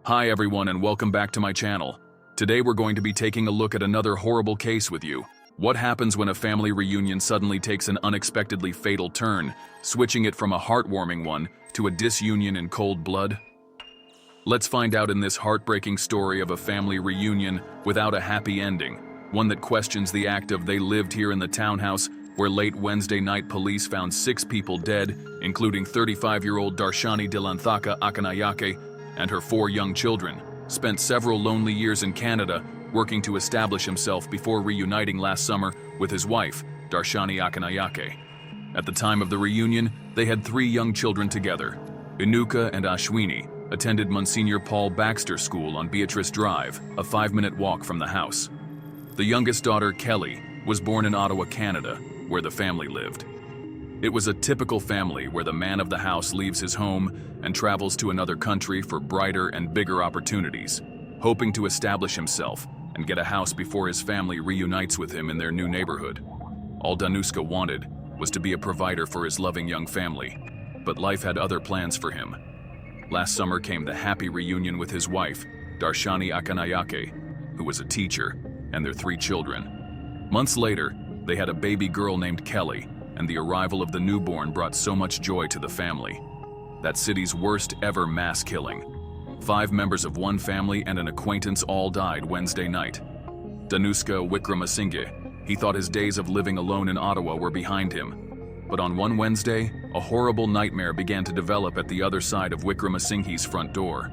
Hi everyone and welcome back to my channel. Today we're going to be taking a look at another horrible case with you. What happens when a family reunion suddenly takes an unexpectedly fatal turn, switching it from a heartwarming one to a disunion in cold blood? Let's find out in this heartbreaking story of a family reunion without a happy ending, one that questions the act of they lived here in the townhouse where late Wednesday night police found 6 people dead, including 35-year-old Darshani Dilanthaka Akanayake and her 4 young children, spent several lonely years in Canada working to establish himself before reuniting last summer with his wife, Darshani Akanayake. At the time of the reunion, they had 3 young children together. Inuka and Ashwini attended Monsignor Paul Baxter School on Beatrice Drive, a 5-minute walk from the house. The youngest daughter, Kelly, was born in Ottawa, Canada, where the family lived. It was a typical family where the man of the house leaves his home and travels to another country for brighter and bigger opportunities, hoping to establish himself and get a house before his family reunites with him in their new neighborhood. All Danuska wanted was to be a provider for his loving young family, but life had other plans for him. Last summer came the happy reunion with his wife, Darshani Akanayake, who was a teacher, and their 3 children. Months later, they had a baby girl named Kelly, and the arrival of the newborn brought so much joy to the family. That city's worst ever mass killing. 5 members of one family and an acquaintance all died Wednesday night. Danuska Wickramasinghe, he thought his days of living alone in Ottawa were behind him. But on one Wednesday, a horrible nightmare began to develop at the other side of Wickramasinghe's front door.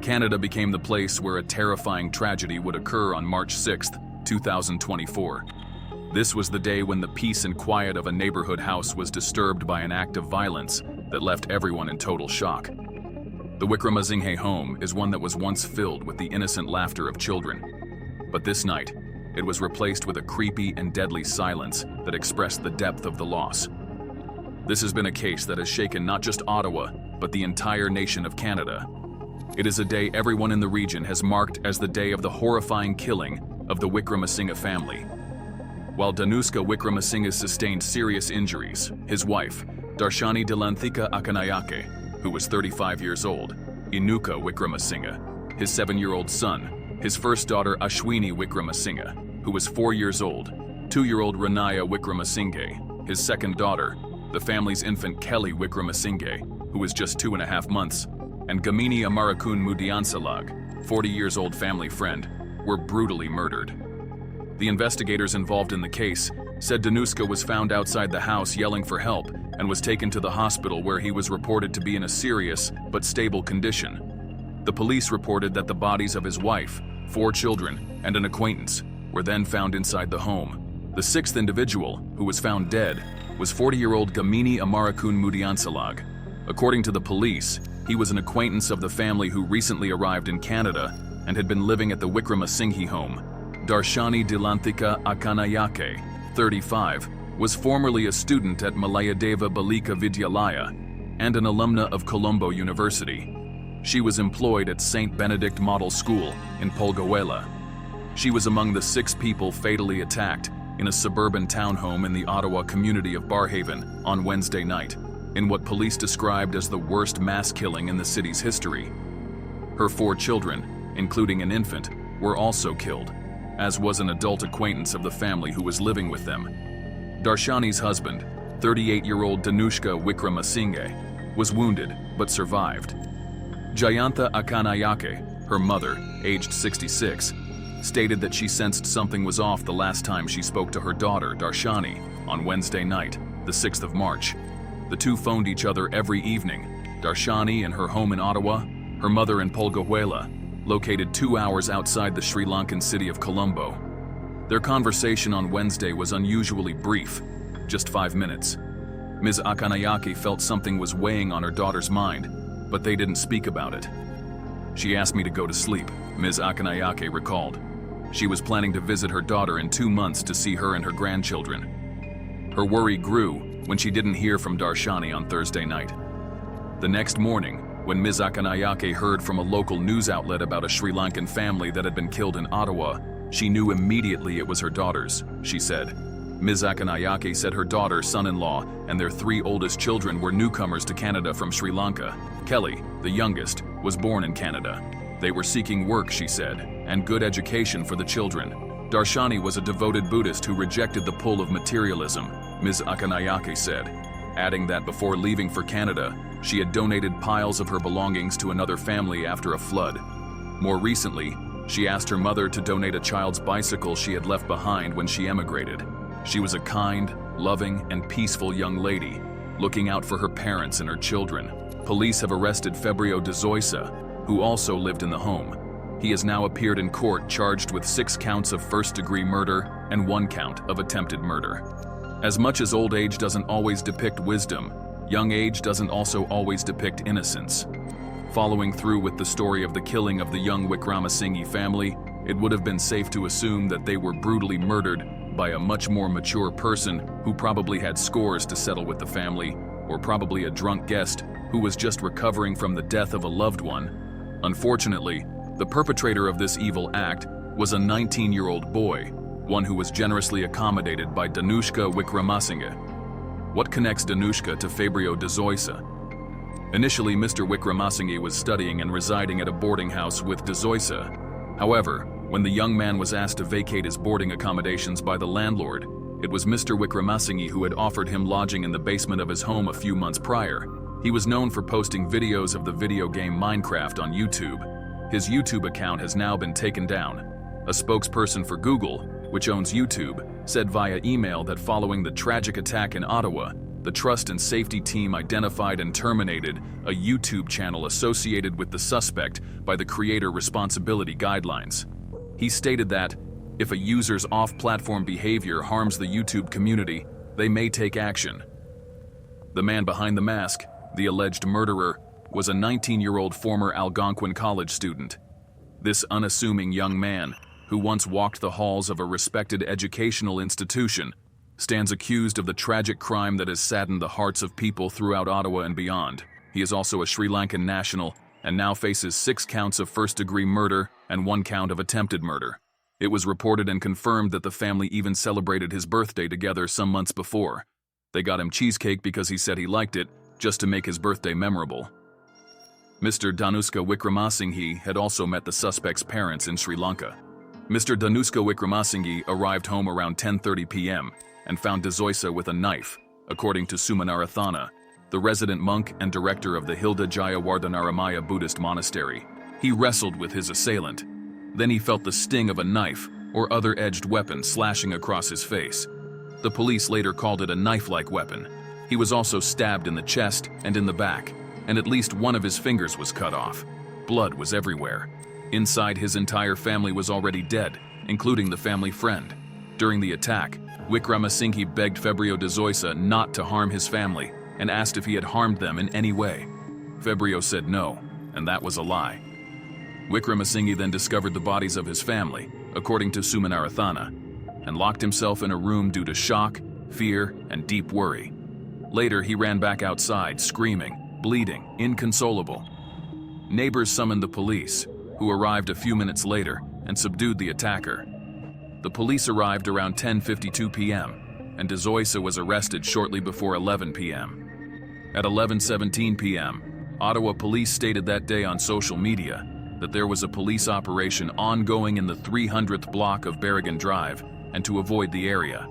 Canada became the place where a terrifying tragedy would occur on March 6, 2024. This was the day when the peace and quiet of a neighborhood house was disturbed by an act of violence that left everyone in total shock. The Wickramasinghe home is one that was once filled with the innocent laughter of children. But this night, it was replaced with a creepy and deadly silence that expressed the depth of the loss. This has been a case that has shaken not just Ottawa, but the entire nation of Canada. It is a day everyone in the region has marked as the day of the horrifying killing of the Wickramasinghe family. While Danuska Wickramasinghe sustained serious injuries, his wife, Darshani Dilanthika Akanayake, who was 35 years old, Inuka Wickramasinghe, his 7-year-old son, his first daughter Ashwini Wickramasinghe, who was 4 years old, 2-year-old Ranaya Wickramasinghe, his second daughter, the family's infant Kelly Wickramasinghe, who was just 2.5 months, and Gamini Amarakun Mudiansalag, 40 years old family friend, were brutally murdered. The investigators involved in the case said Danuska was found outside the house yelling for help and was taken to the hospital where he was reported to be in a serious but stable condition. The police reported that the bodies of his wife, 4 children, and an acquaintance were then found inside the home. The 6th individual, who was found dead, was 40-year-old Gamini Amarakun Mudiansalag. According to the police, he was an acquaintance of the family who recently arrived in Canada and had been living at the Wickramasinghe home. Darshani Dilanthika Akanayake, 35, was formerly a student at Malayadeva Balika Vidyalaya and an alumna of Colombo University. She was employed at St. Benedict Model School in Polgawela. She was among the 6 people fatally attacked in a suburban townhome in the Ottawa community of Barhaven on Wednesday night, in what police described as the worst mass killing in the city's history. Her 4 children, including an infant, were also killed, as was an adult acquaintance of the family who was living with them. Darshani's husband, 38-year-old Danushka Wickramasinghe, was wounded but survived. Jayantha Akanayake, her mother, aged 66, stated that she sensed something was off the last time she spoke to her daughter, Darshani, on Wednesday night, the 6th of March. The two phoned each other every evening, Darshani in her home in Ottawa, her mother in Polgawela, located 2 hours outside the Sri Lankan city of Colombo. Their conversation on Wednesday was unusually brief, just 5 minutes. Ms. Akanayake felt something was weighing on her daughter's mind, but they didn't speak about it. She asked me to go to sleep, Ms. Akanayake recalled. She was planning to visit her daughter in 2 months to see her and her grandchildren. Her worry grew when she didn't hear from Darshani on Thursday night. The next morning, when Ms. Akanayake heard from a local news outlet about a Sri Lankan family that had been killed in Ottawa, she knew immediately it was her daughters, she said. Ms. Akanayake said her daughter, son-in-law, and their 3 oldest children were newcomers to Canada from Sri Lanka. Kelly, the youngest, was born in Canada. They were seeking work, she said, and good education for the children. Darshani was a devoted Buddhist who rejected the pull of materialism, Ms. Akanayake said, adding that before leaving for Canada, she had donated piles of her belongings to another family after a flood. More recently, she asked her mother to donate a child's bicycle she had left behind when she emigrated. She was a kind, loving, and peaceful young lady, looking out for her parents and her children. Police have arrested Fabio de Zoysa, who also lived in the home. He has now appeared in court charged with 6 counts of first-degree murder and 1 count of attempted murder. As much as old age doesn't always depict wisdom, young age doesn't also always depict innocence. Following through with the story of the killing of the young Wickramasinghe family, it would have been safe to assume that they were brutally murdered by a much more mature person who probably had scores to settle with the family, or probably a drunk guest who was just recovering from the death of a loved one. Unfortunately, the perpetrator of this evil act was a 19-year-old boy, one who was generously accommodated by Danushka Wickramasinghe. What connects Danushka to Fabio de Zoysa? Initially, Mr. Wickramasinghe was studying and residing at a boarding house with de Zoysa. However, when the young man was asked to vacate his boarding accommodations by the landlord, it was Mr. Wickramasinghe who had offered him lodging in the basement of his home a few months prior. He was known for posting videos of the video game Minecraft on YouTube. His YouTube account has now been taken down. A spokesperson for Google, which owns YouTube, said via email that following the tragic attack in Ottawa, the Trust and Safety Team identified and terminated a YouTube channel associated with the suspect by the Creator Responsibility Guidelines. He stated that, if a user's off-platform behavior harms the YouTube community, they may take action. The man behind the mask, the alleged murderer, was a 19-year-old former Algonquin college student. This unassuming young man, who once walked the halls of a respected educational institution, stands accused of the tragic crime that has saddened the hearts of people throughout Ottawa and beyond. He is also a Sri Lankan national and now faces 6 counts of first-degree murder and 1 count of attempted murder. It was reported and confirmed that the family even celebrated his birthday together some months before. They got him cheesecake because he said he liked it, just to make his birthday memorable. Mr. Danushka Wickramasinghe had also met the suspect's parents in Sri Lanka. Mr. Danushka Wickramasinghe arrived home around 10:30 p.m. and found de Zoysa with a knife, according to Sumanarathana, the resident monk and director of the Hilda Jayawardhanaramaya Buddhist monastery. He wrestled with his assailant. Then he felt the sting of a knife or other edged weapon slashing across his face. The police later called it a knife-like weapon. He was also stabbed in the chest and in the back, and at least one of his fingers was cut off. Blood was everywhere. Inside, his entire family was already dead, including the family friend. During the attack, Wickramasinghe begged Fabio de Zoysa not to harm his family and asked if he had harmed them in any way. Fabio said no, and that was a lie. Wickramasinghe then discovered the bodies of his family, according to Sumanarathana, and locked himself in a room due to shock, fear, and deep worry. Later, he ran back outside, screaming, bleeding, inconsolable. Neighbors summoned the police, who arrived a few minutes later and subdued the attacker. The police arrived around 10:52 p.m., and de Zoysa was arrested shortly before 11 p.m. At 11:17 p.m., Ottawa police stated that day on social media that there was a police operation ongoing in the 300th block of Berrigan Drive and to avoid the area.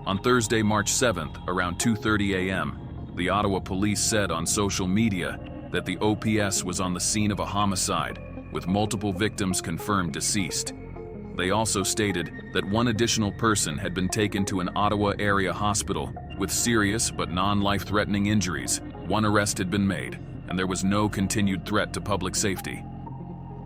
On Thursday, March 7th, around 2:30 a.m., the Ottawa police said on social media that the OPS was on the scene of a homicide, with multiple victims confirmed deceased. They also stated that one additional person had been taken to an Ottawa area hospital with serious but non-life-threatening injuries. One arrest had been made, and there was no continued threat to public safety.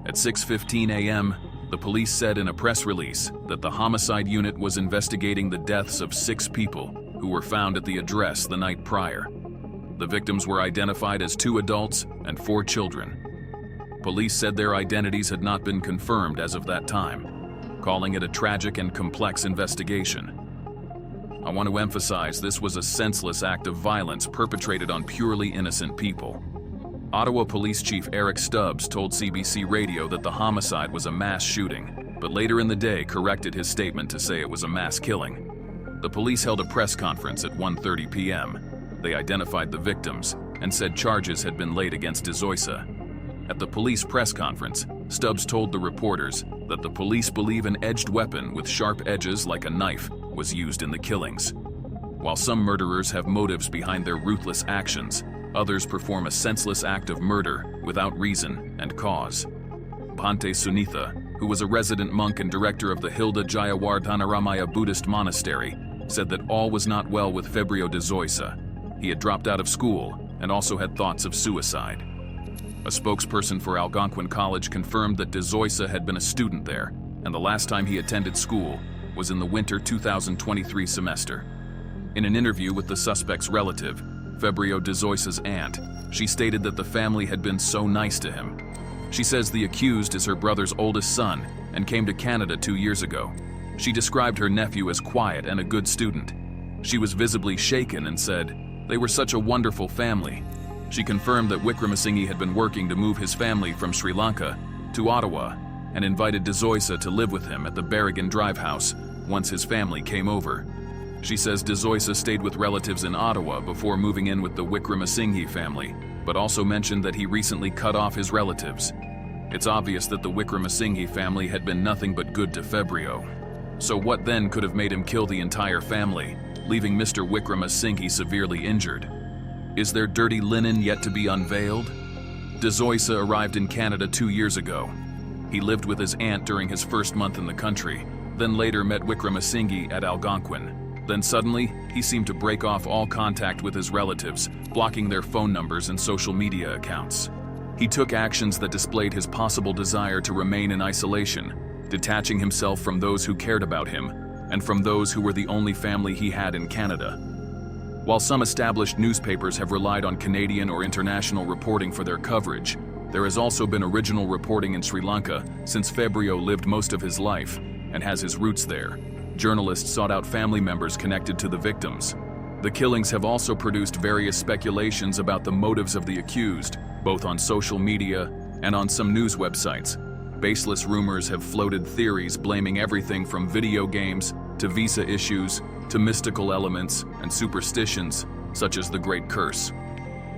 At 6:15 a.m., the police said in a press release that the homicide unit was investigating the deaths of 6 people who were found at the address the night prior. The victims were identified as 2 adults and 4 children. Police said their identities had not been confirmed as of that time, calling it a tragic and complex investigation. I want to emphasize this was a senseless act of violence perpetrated on purely innocent people. Ottawa Police Chief Eric Stubbs told CBC Radio that the homicide was a mass shooting, but later in the day corrected his statement to say it was a mass killing. The police held a press conference at 1:30 p.m. They identified the victims and said charges had been laid against de Zoysa. At the police press conference, Stubbs told the reporters that the police believe an edged weapon with sharp edges like a knife was used in the killings. While some murderers have motives behind their ruthless actions, others perform a senseless act of murder without reason and cause. Bhante Sunitha, who was a resident monk and director of the Hilda Jayawardhanaramaya Buddhist monastery, said that all was not well with Febrio de Zoysa. He had dropped out of school and also had thoughts of suicide. A spokesperson for Algonquin College confirmed that de Zoysa had been a student there, and the last time he attended school was in the winter 2023 semester. In an interview with the suspect's relative, Febrio de Zoysa's aunt, she stated that the family had been so nice to him. She says the accused is her brother's oldest son and came to Canada 2 years ago. She described her nephew as quiet and a good student. She was visibly shaken and said, "They were such a wonderful family." She confirmed that Wickramasinghe had been working to move his family from Sri Lanka to Ottawa and invited de Zoysa to live with him at the Berrigan Drive house once his family came over. She says de Zoysa stayed with relatives in Ottawa before moving in with the Wickramasinghe family, but also mentioned that he recently cut off his relatives. It's obvious that the Wickramasinghe family had been nothing but good to Febrio. So what then could have made him kill the entire family, leaving Mr. Wickramasinghe severely injured? Is there dirty linen yet to be unveiled? De Zoysa arrived in Canada 2 years ago. He lived with his aunt during his first month in the country, then later met Wickramasinghe at Algonquin. Then suddenly, he seemed to break off all contact with his relatives, blocking their phone numbers and social media accounts. He took actions that displayed his possible desire to remain in isolation, detaching himself from those who cared about him and from those who were the only family he had in Canada. While some established newspapers have relied on Canadian or international reporting for their coverage, there has also been original reporting in Sri Lanka since Febrio lived most of his life and has his roots there. Journalists sought out family members connected to the victims. The killings have also produced various speculations about the motives of the accused, both on social media and on some news websites. Baseless rumors have floated theories blaming everything from video games to visa issues to mystical elements and superstitions such as the Great Curse.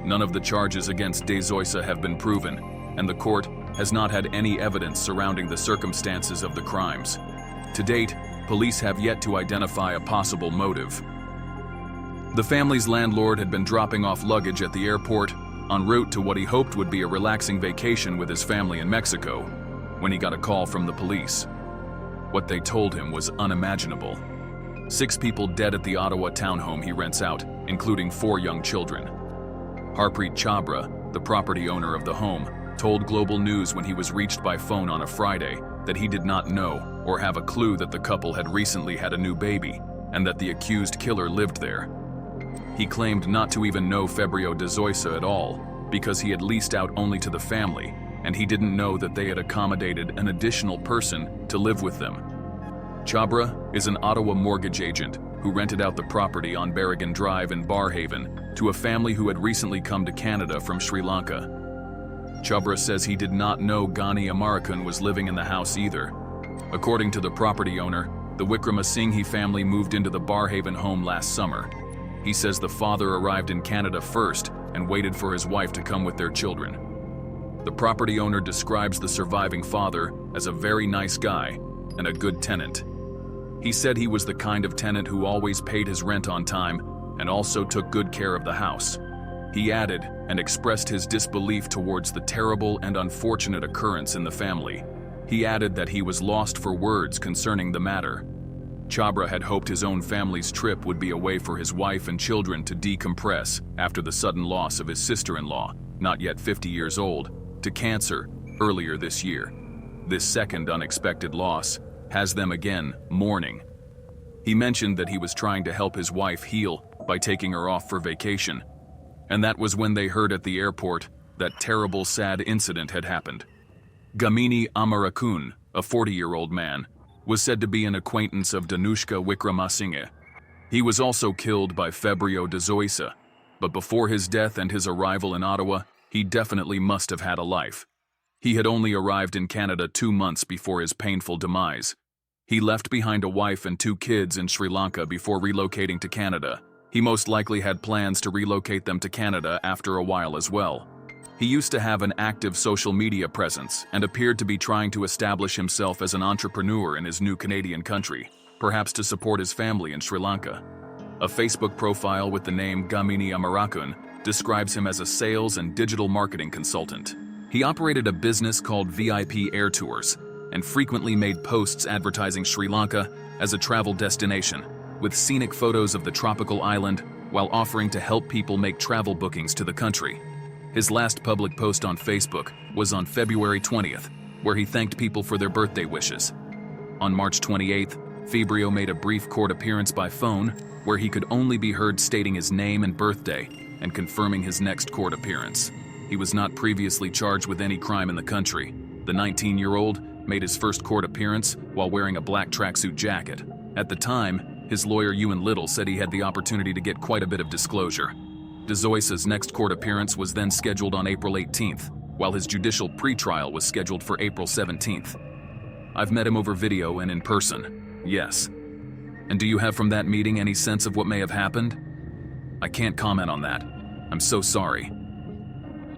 None of the charges against de Zoysa have been proven, and the court has not had any evidence surrounding the circumstances of the crimes. To date, police have yet to identify a possible motive. The family's landlord had been dropping off luggage at the airport en route to what he hoped would be a relaxing vacation with his family in Mexico when he got a call from the police. What they told him was unimaginable. 6 people dead at the Ottawa townhome he rents out, including 4 young children. Harpreet Chabra, the property owner of the home, told Global News when he was reached by phone on a Friday that he did not know or have a clue that the couple had recently had a new baby and that the accused killer lived there. He claimed not to even know Febrio de Zoysa at all because he had leased out only to the family, and he didn't know that they had accommodated an additional person to live with them. Chabra is an Ottawa mortgage agent who rented out the property on Berrigan Drive in Barhaven to a family who had recently come to Canada from Sri Lanka. Chabra says he did not know Ghani Amarakun was living in the house either. According to the property owner, the Wickramasinghe family moved into the Barhaven home last summer. He says the father arrived in Canada first and waited for his wife to come with their children. The property owner describes the surviving father as a very nice guy and a good tenant. He said he was the kind of tenant who always paid his rent on time and also took good care of the house. He added and expressed his disbelief towards the terrible and unfortunate occurrence in the family. He added that he was lost for words concerning the matter. Chabra had hoped his own family's trip would be a way for his wife and children to decompress after the sudden loss of his sister-in-law, not yet 50 years old, to cancer earlier this year. This second unexpected loss has them again mourning. He mentioned that he was trying to help his wife heal by taking her off for vacation, and that was when they heard at the airport that terrible, sad incident had happened. Ghani Amarakun, a 40-year-old man, was said to be an acquaintance of Danushka Wickramasinghe. He was also killed by Febrio de Zoysa, but before his death and his arrival in Ottawa, he definitely must have had a life. He had only arrived in Canada 2 months before his painful demise. He left behind a wife and 2 kids in Sri Lanka before relocating to Canada. He most likely had plans to relocate them to Canada after a while as well. He used to have an active social media presence and appeared to be trying to establish himself as an entrepreneur in his new Canadian country, perhaps to support his family in Sri Lanka. A Facebook profile with the name Gamini Amarakun describes him as a sales and digital marketing consultant. He operated a business called VIP Air Tours and frequently made posts advertising Sri Lanka as a travel destination, with scenic photos of the tropical island while offering to help people make travel bookings to the country. His last public post on Facebook was on February 20th, where he thanked people for their birthday wishes. On March 28th, Fabrio made a brief court appearance by phone, where he could only be heard stating his name and birthday and confirming his next court appearance. He was not previously charged with any crime in the country. The 19-year-old made his first court appearance while wearing a black tracksuit jacket. At the time, his lawyer Ewan Little said he had the opportunity to get quite a bit of disclosure. De Zoysa's next court appearance was then scheduled on April 18th, while his judicial pretrial was scheduled for April 17th. I've met him over video and in person, yes. And do you have from that meeting any sense of what may have happened? I can't comment on that. I'm so sorry.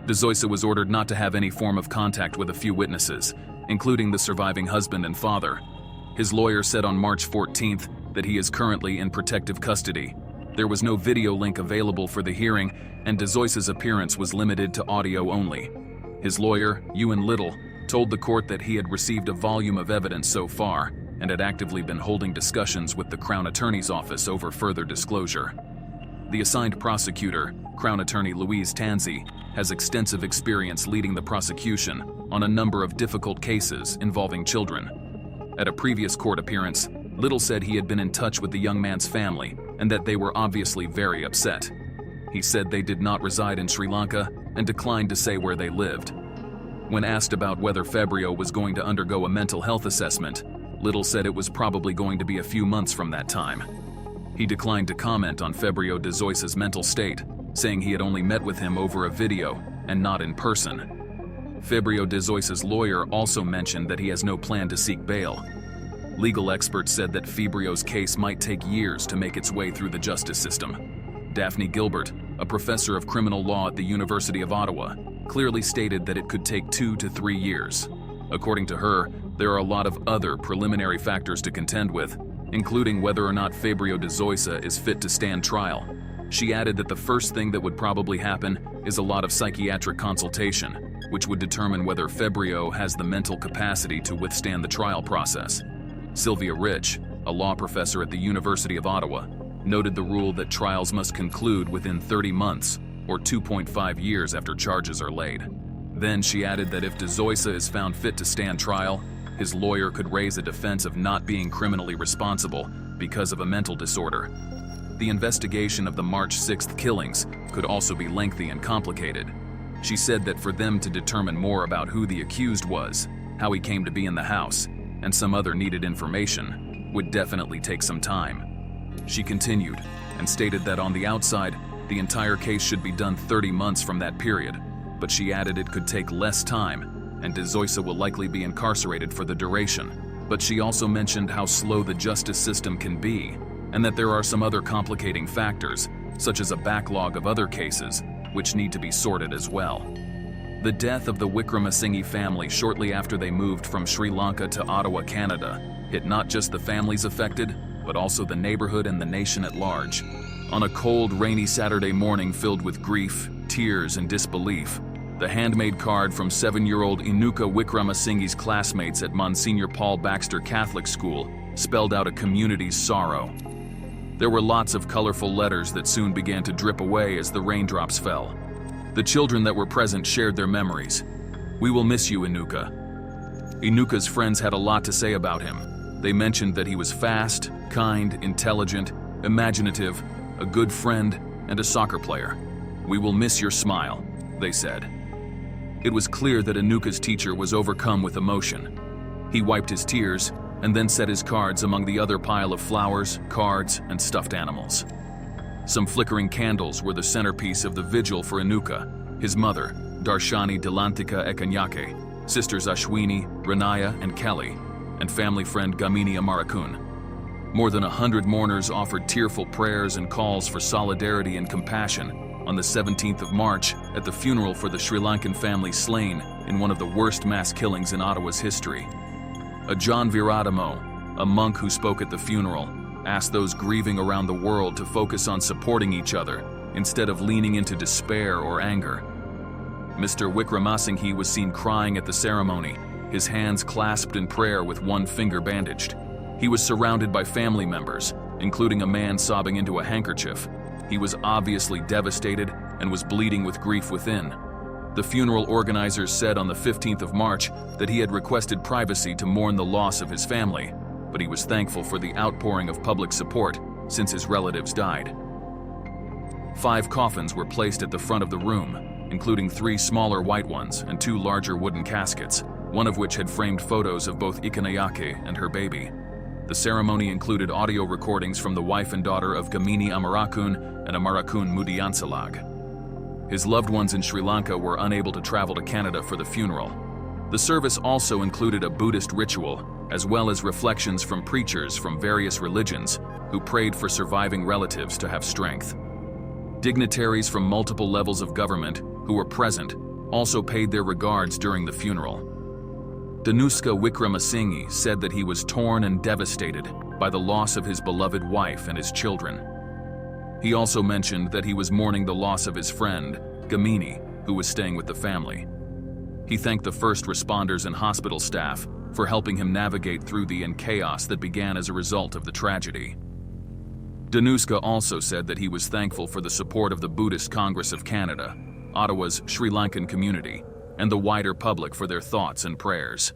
De Zoysa was ordered not to have any form of contact with a few witnesses, including the surviving husband and father. His lawyer said on March 14th that he is currently in protective custody. There was no video link available for the hearing, and De Zoysa's appearance was limited to audio only. His lawyer, Ewan Little, told the court that he had received a volume of evidence so far and had actively been holding discussions with the Crown Attorney's office over further disclosure. The assigned prosecutor, Crown Attorney Louise Tansey, has extensive experience leading the prosecution on a number of difficult cases involving children. At a previous court appearance, Little said he had been in touch with the young man's family and that they were obviously very upset. He said they did not reside in Sri Lanka and declined to say where they lived. When asked about whether Fabrio was going to undergo a mental health assessment, Little said it was probably going to be a few months from that time. He declined to comment on Fabrio de Zoysa's mental state, saying he had only met with him over a video and not in person. Fabrio de Zoysa's lawyer also mentioned that he has no plan to seek bail. Legal experts said that Fabrio's case might take years to make its way through the justice system. Daphne Gilbert, a professor of criminal law at the University of Ottawa, clearly stated that it could take 2 to 3 years. According to her, there are a lot of other preliminary factors to contend with, including whether or not Fabrio de Zoysa is fit to stand trial. She added that the first thing that would probably happen is a lot of psychiatric consultation, which would determine whether Fabrio has the mental capacity to withstand the trial process. Sylvia Rich, a law professor at the University of Ottawa, noted the rule that trials must conclude within 30 months, or 2.5 years after charges are laid. Then she added that if de Zoysa is found fit to stand trial, his lawyer could raise a defense of not being criminally responsible because of a mental disorder. The investigation of the March 6th killings could also be lengthy and complicated. She said that for them to determine more about who the accused was, how he came to be in the house, and some other needed information, would definitely take some time. She continued and stated that on the outside, the entire case should be done 30 months from that period, but she added it could take less time, and de Zoysa will likely be incarcerated for the duration. But she also mentioned how slow the justice system can be, and that there are some other complicating factors, such as a backlog of other cases, which need to be sorted as well. The death of the Wickramasinghe family shortly after they moved from Sri Lanka to Ottawa, Canada, hit not just the families affected, but also the neighborhood and the nation at large. On a cold, rainy Saturday morning filled with grief, tears, and disbelief, the handmade card from 7-year-old Inuka Wickramasinghe's classmates at Monsignor Paul Baxter Catholic School spelled out a community's sorrow. There were lots of colorful letters that soon began to drip away as the raindrops fell. The children that were present shared their memories. "We will miss you, Inuka." Inuka's friends had a lot to say about him. They mentioned that he was fast, kind, intelligent, imaginative, a good friend, and a soccer player. "We will miss your smile," they said. It was clear that Inuka's teacher was overcome with emotion. He wiped his tears and then set his cards among the other pile of flowers, cards, and stuffed animals. Some flickering candles were the centerpiece of the vigil for Inuka, his mother, Darshani Delantika Ekanyake, sisters Ashwini, Ranaya, and Kelly, and family friend Gamini Amarakun. More than 100 mourners offered tearful prayers and calls for solidarity and compassion on the 17th of March at the funeral for the Sri Lankan family slain in one of the worst mass killings in Ottawa's history. A John Viradamo, a monk who spoke at the funeral, asked those grieving around the world to focus on supporting each other instead of leaning into despair or anger. Mr. Wickramasinghe was seen crying at the ceremony, his hands clasped in prayer with one finger bandaged. He was surrounded by family members, including a man sobbing into a handkerchief. He was obviously devastated and was bleeding with grief within. The funeral organizers said on the 15th of March that he had requested privacy to mourn the loss of his family, but he was thankful for the outpouring of public support since his relatives died. 5 coffins were placed at the front of the room, including 3 smaller white ones and 2 larger wooden caskets, one of which had framed photos of both Ikanayake and her baby. The ceremony included audio recordings from the wife and daughter of Gamini Amarakun and Amarakun Mudiansalag. His loved ones in Sri Lanka were unable to travel to Canada for the funeral. The service also included a Buddhist ritual, as well as reflections from preachers from various religions who prayed for surviving relatives to have strength. Dignitaries from multiple levels of government who were present also paid their regards during the funeral. Danushka Wickramasinghe said that he was torn and devastated by the loss of his beloved wife and his children. He also mentioned that he was mourning the loss of his friend, Gamini, who was staying with the family. He thanked the first responders and hospital staff for helping him navigate through the chaos that began as a result of the tragedy. Danushka also said that he was thankful for the support of the Buddhist Congress of Canada, Ottawa's Sri Lankan community, and the wider public for their thoughts and prayers.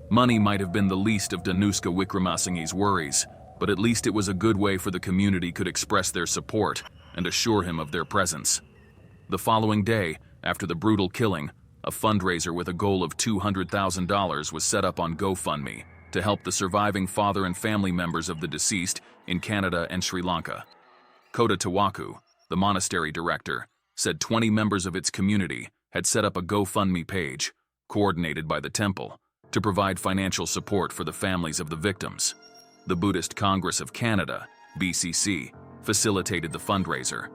Money might have been the least of Danushka Wickramasinghe's worries, but at least it was a good way for the community could express their support and assure him of their presence. The following day, after the brutal killing, a fundraiser with a goal of $200,000 was set up on GoFundMe to help the surviving father and family members of the deceased in Canada and Sri Lanka. Kota Tawaku, the monastery director, said 20 members of its community had set up a GoFundMe page, coordinated by the temple, to provide financial support for the families of the victims. The Buddhist Congress of Canada, BCC, facilitated the fundraiser.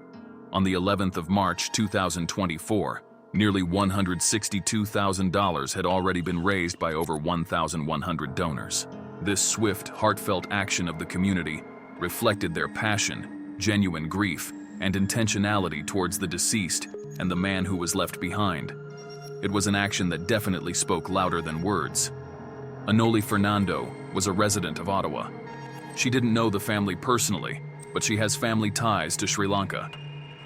On the 11th of March 2024, nearly $162,000 had already been raised by over 1,100 donors. This swift, heartfelt action of the community reflected their passion, genuine grief, and intentionality towards the deceased and the man who was left behind. It was an action that definitely spoke louder than words. Anoli Fernando was a resident of Ottawa. She didn't know the family personally, but she has family ties to Sri Lanka.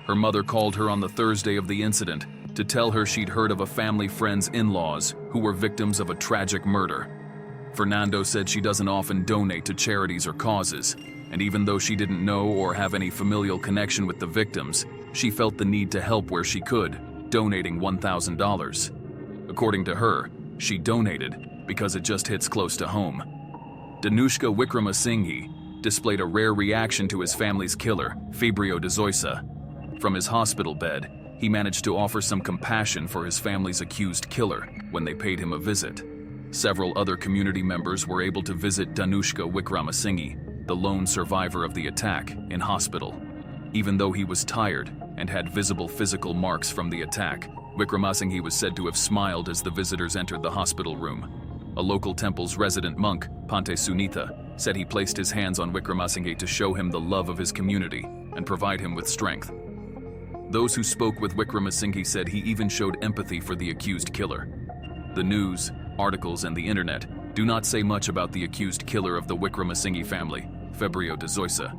Her mother called her on the Thursday of the incident to tell her she'd heard of a family friend's in-laws who were victims of a tragic murder. Fernando said she doesn't often donate to charities or causes, and even though she didn't know or have any familial connection with the victims, she felt the need to help where she could, donating $1,000. According to her, she donated because it just hits close to home. Danushka Wickramasinghe displayed a rare reaction to his family's killer, Fabio de Zoysa. From his hospital bed, he managed to offer some compassion for his family's accused killer when they paid him a visit. Several other community members were able to visit Danushka Wickramasinghe, the lone survivor of the attack, in hospital. Even though he was tired and had visible physical marks from the attack, Wickramasinghe was said to have smiled as the visitors entered the hospital room. A local temple's resident monk, Pante Sunitha, said he placed his hands on Wickramasinghe to show him the love of his community and provide him with strength. Those who spoke with Wickramasinghe said he even showed empathy for the accused killer. The news, articles, and the internet do not say much about the accused killer of the Wickramasinghe family, Fabio de Zoysa.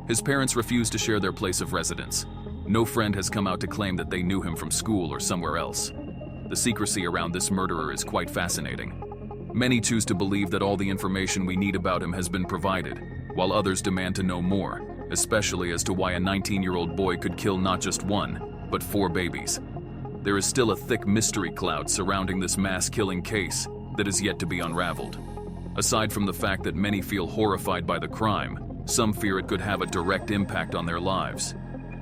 His parents refused to share their place of residence. No friend has come out to claim that they knew him from school or somewhere else. The secrecy around this murderer is quite fascinating. Many choose to believe that all the information we need about him has been provided, while others demand to know more, especially as to why a 19-year-old boy could kill not just 1, but 4 babies. There is still a thick mystery cloud surrounding this mass-killing case that is yet to be unraveled. Aside from the fact that many feel horrified by the crime, some fear it could have a direct impact on their lives.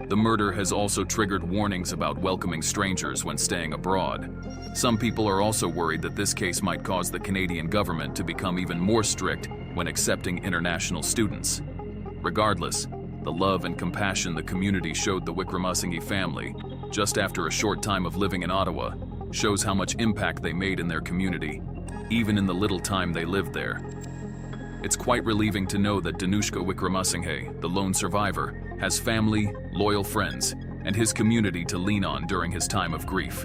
The murder has also triggered warnings about welcoming strangers when staying abroad. Some people are also worried that this case might cause the Canadian government to become even more strict when accepting international students. Regardless, The love and compassion the community showed the Wickramasinghe family, just after a short time of living in Ottawa, shows how much impact they made in their community, even in the little time they lived there. It's quite relieving to know that Danushka Wickramasinghe, the lone survivor, has family, loyal friends, and his community to lean on during his time of grief.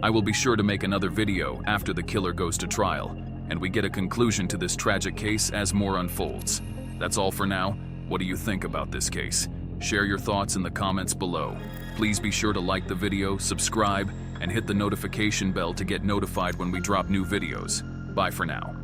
I will be sure to make another video after the killer goes to trial, and we get a conclusion to this tragic case as more unfolds. That's all for now. What do you think about this case? Share your thoughts in the comments below. Please be sure to like the video, subscribe, and hit the notification bell to get notified when we drop new videos. Bye for now.